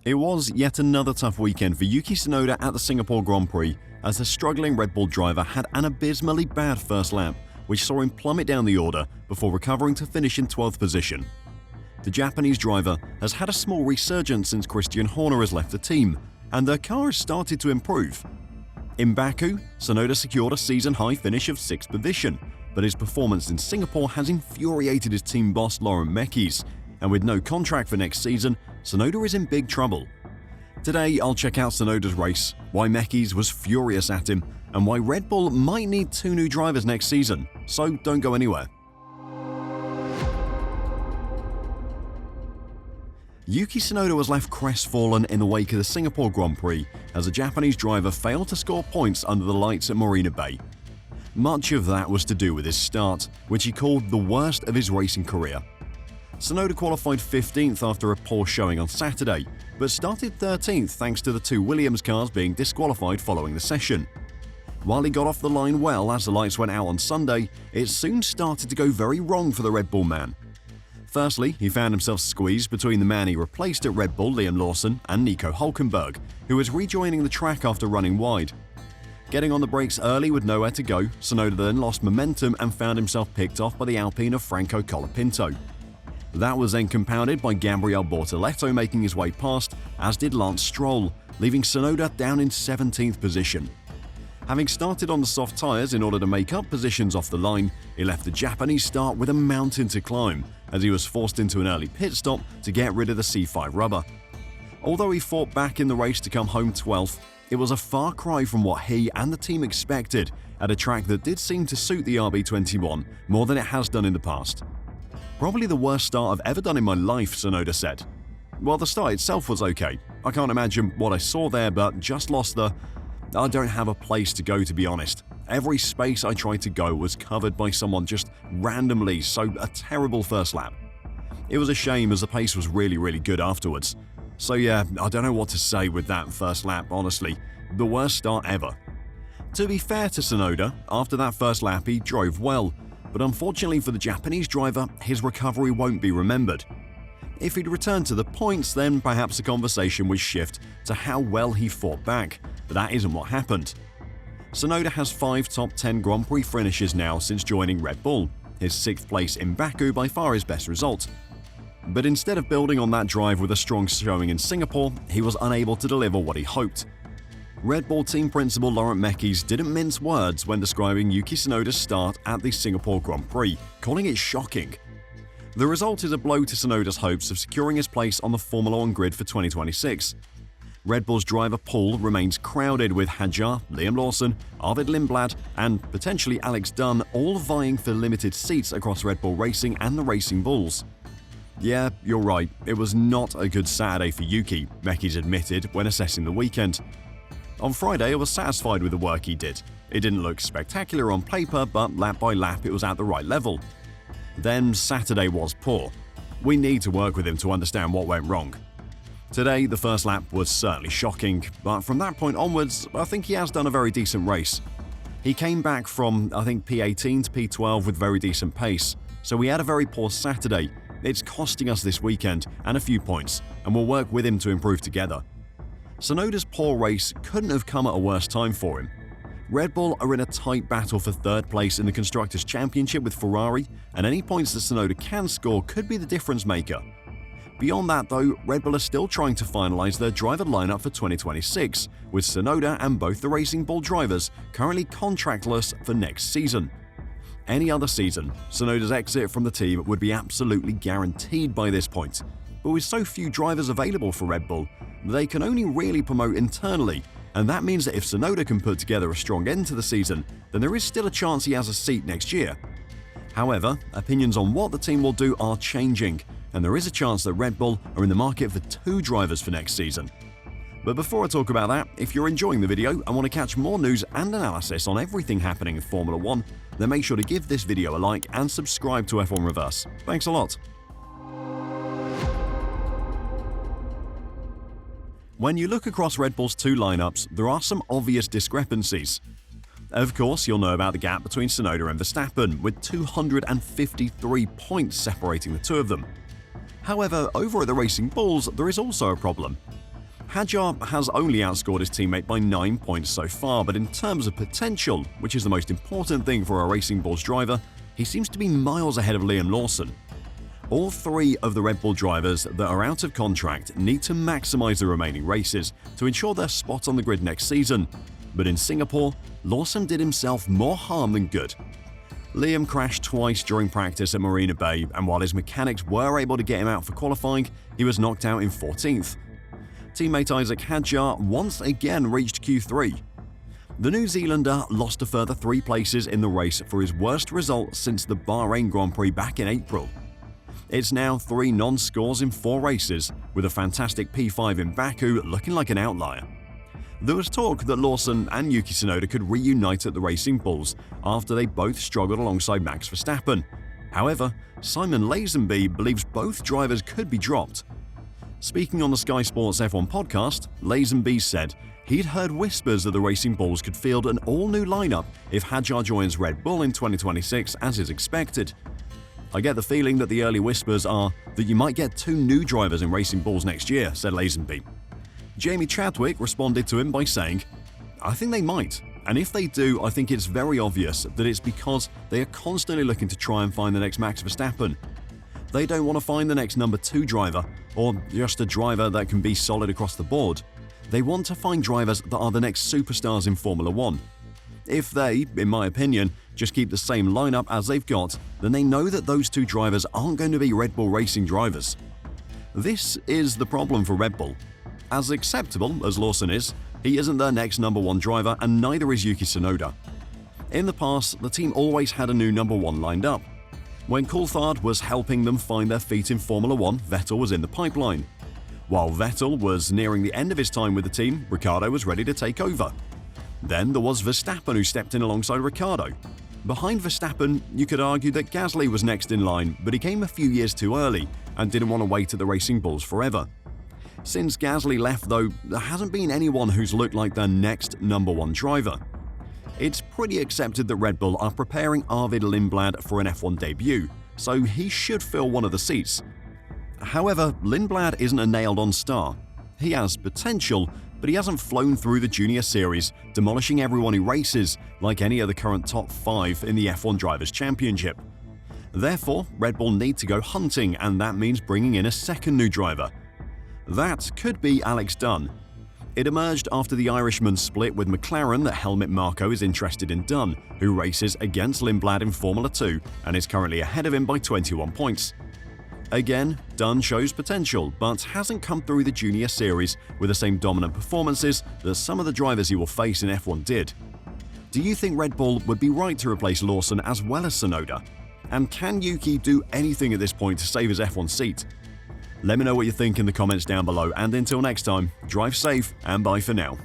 It was yet another tough weekend for Yuki Tsunoda at the Singapore Grand Prix, as the struggling Red Bull driver had an abysmally bad first lap, which saw him plummet down the order before recovering to finish in 12th position. The Japanese driver has had a small resurgence since Christian Horner has left the team, and their car has started to improve. In Baku, Tsunoda secured a season-high finish of 6th position, but his performance in Singapore has infuriated his team boss Laurent Mekies, and with no contract for next season, Tsunoda is in big trouble. Today, I'll check out Tsunoda's race, why Mekies was furious at him, and why Red Bull might need 2 new drivers next season, so don't go anywhere. Yuki Tsunoda was left crestfallen in the wake of the Singapore Grand Prix as the Japanese driver failed to score points under the lights at Marina Bay. Much of that was to do with his start, which he called the worst of his racing career. Tsunoda qualified 15th after a poor showing on Saturday, but started 13th thanks to the 2 Williams cars being disqualified following the session. While he got off the line well as the lights went out on Sunday, it soon started to go very wrong for the Red Bull man. Firstly, he found himself squeezed between the man he replaced at Red Bull, Liam Lawson, and Nico Hülkenberg, who was rejoining the track after running wide. Getting on the brakes early with nowhere to go, Tsunoda then lost momentum and found himself picked off by the Alpine of Franco Colapinto. That was then compounded by Gabriel Bortoleto making his way past, as did Lance Stroll, leaving Tsunoda down in 17th position. Having started on the soft tyres in order to make up positions off the line, he left the Japanese start with a mountain to climb, as he was forced into an early pit stop to get rid of the C5 rubber. Although he fought back in the race to come home 12th, it was a far cry from what he and the team expected at a track that did seem to suit the RB21 more than it has done in the past. "Probably the worst start I've ever done in my life," Tsunoda said. While the start itself was okay, I can't imagine what I saw there, but just lost the "I don't have a place to go," to be honest. Every space I tried to go was covered by someone just randomly, so a terrible first lap. It was a shame as the pace was really good afterwards. So yeah, I don't know what to say with that first lap, honestly. The worst start ever. To be fair to Tsunoda, after that first lap he drove well, but unfortunately for the Japanese driver, his recovery won't be remembered. If he'd returned to the points, then perhaps the conversation would shift to how well he fought back, but that isn't what happened. Tsunoda has 5 top 10 Grand Prix finishes now since joining Red Bull, his 6th place in Baku by far his best result. But instead of building on that drive with a strong showing in Singapore, he was unable to deliver what he hoped. Red Bull team principal Laurent Mekies didn't mince words when describing Yuki Tsunoda's start at the Singapore Grand Prix, calling it shocking. The result is a blow to Tsunoda's hopes of securing his place on the Formula 1 grid for 2026. Red Bull's driver pool remains crowded with Hadjar, Liam Lawson, Arvid Lindblad, and potentially Alex Dunn all vying for limited seats across Red Bull Racing and the Racing Bulls. "Yeah, you're right, it was not a good Saturday for Yuki," Mekies admitted when assessing the weekend. "On Friday, I was satisfied with the work he did. It didn't look spectacular on paper, but lap by lap it was at the right level. Then Saturday was poor. We need to work with him to understand what went wrong. Today, the first lap was certainly shocking, but from that point onwards, I think he has done a very decent race. He came back from, I think, P18 to P12 with very decent pace, so we had a very poor Saturday. It's costing us this weekend and a few points, and we'll work with him to improve together." Tsunoda's poor race couldn't have come at a worse time for him. Red Bull are in a tight battle for 3rd place in the Constructors' Championship with Ferrari, and any points that Tsunoda can score could be the difference maker. Beyond that though, Red Bull are still trying to finalise their driver lineup for 2026, with Tsunoda and both the Racing Bull drivers currently contractless for next season. Any other season, Tsunoda's exit from the team would be absolutely guaranteed by this point, but with so few drivers available for Red Bull, they can only really promote internally, and that means that if Tsunoda can put together a strong end to the season, then there is still a chance he has a seat next year. However, opinions on what the team will do are changing, and there is a chance that Red Bull are in the market for 2 drivers for next season. But before I talk about that, if you're enjoying the video and want to catch more news and analysis on everything happening in Formula 1, then make sure to give this video a like and subscribe to F1 Reverse. Thanks a lot. When you look across Red Bull's 2 lineups, there are some obvious discrepancies. Of course, you'll know about the gap between Tsunoda and Verstappen, with 253 points separating the 2 of them. However, over at the Racing Bulls, there is also a problem. Hadjar has only outscored his teammate by 9 points so far, but in terms of potential, which is the most important thing for a Racing Bulls driver, he seems to be miles ahead of Liam Lawson. All three of the Red Bull drivers that are out of contract need to maximize the remaining races to ensure their spot on the grid next season. But in Singapore, Lawson did himself more harm than good. Liam crashed twice during practice at Marina Bay, and while his mechanics were able to get him out for qualifying, he was knocked out in 14th. Teammate Isaac Hadjar once again reached Q3. The New Zealander lost a further 3 places in the race for his worst result since the Bahrain Grand Prix back in April. It's now 3 non-scores in 4 races, with a fantastic P5 in Baku looking like an outlier. There was talk that Lawson and Yuki Tsunoda could reunite at the Racing Bulls after they both struggled alongside Max Verstappen. However, Simon Lazenby believes both drivers could be dropped. Speaking on the Sky Sports F1 podcast, Lazenby said he'd heard whispers that the Racing Bulls could field an all-new lineup if Hadjar joins Red Bull in 2026 as is expected. "I get the feeling that the early whispers are that you might get 2 new drivers in Racing Bulls next year," said Lazenby. Jamie Chadwick responded to him by saying, "I think they might, and if they do, I think it's very obvious that it's because they are constantly looking to try and find the next Max Verstappen. They don't want to find the next number 2 driver, or just a driver that can be solid across the board. They want to find drivers that are the next superstars in Formula 1. If they, in my opinion, just keep the same lineup as they've got, then they know that those 2 drivers aren't going to be Red Bull Racing drivers." This is the problem for Red Bull. As acceptable as Lawson is, he isn't their next number 1 driver, and neither is Yuki Tsunoda. In the past, the team always had a new number 1 lined up. When Coulthard was helping them find their feet in Formula 1, Vettel was in the pipeline. While Vettel was nearing the end of his time with the team, Ricciardo was ready to take over. Then there was Verstappen, who stepped in alongside Ricciardo. Behind Verstappen, you could argue that Gasly was next in line, but he came a few years too early and didn't want to wait at the Racing Bulls forever. Since Gasly left though, there hasn't been anyone who's looked like their next number 1 driver. It's pretty accepted that Red Bull are preparing Arvid Lindblad for an F1 debut, so he should fill one of the seats. However, Lindblad isn't a nailed-on star. He has potential, but he hasn't flown through the Junior Series, demolishing everyone who races, like any of the current top 5 in the F1 Drivers' Championship. Therefore, Red Bull need to go hunting, and that means bringing in a second new driver. That could be Alex Dunn. It emerged after the Irishman split with McLaren that Helmut Marko is interested in Dunn, who races against Lindblad in Formula 2 and is currently ahead of him by 21 points. Again, Dunn shows potential, but hasn't come through the Junior Series with the same dominant performances that some of the drivers he will face in F1 did. Do you think Red Bull would be right to replace Lawson as well as Tsunoda? And can Yuki do anything at this point to save his F1 seat? Let me know what you think in the comments down below, and until next time, drive safe and bye for now.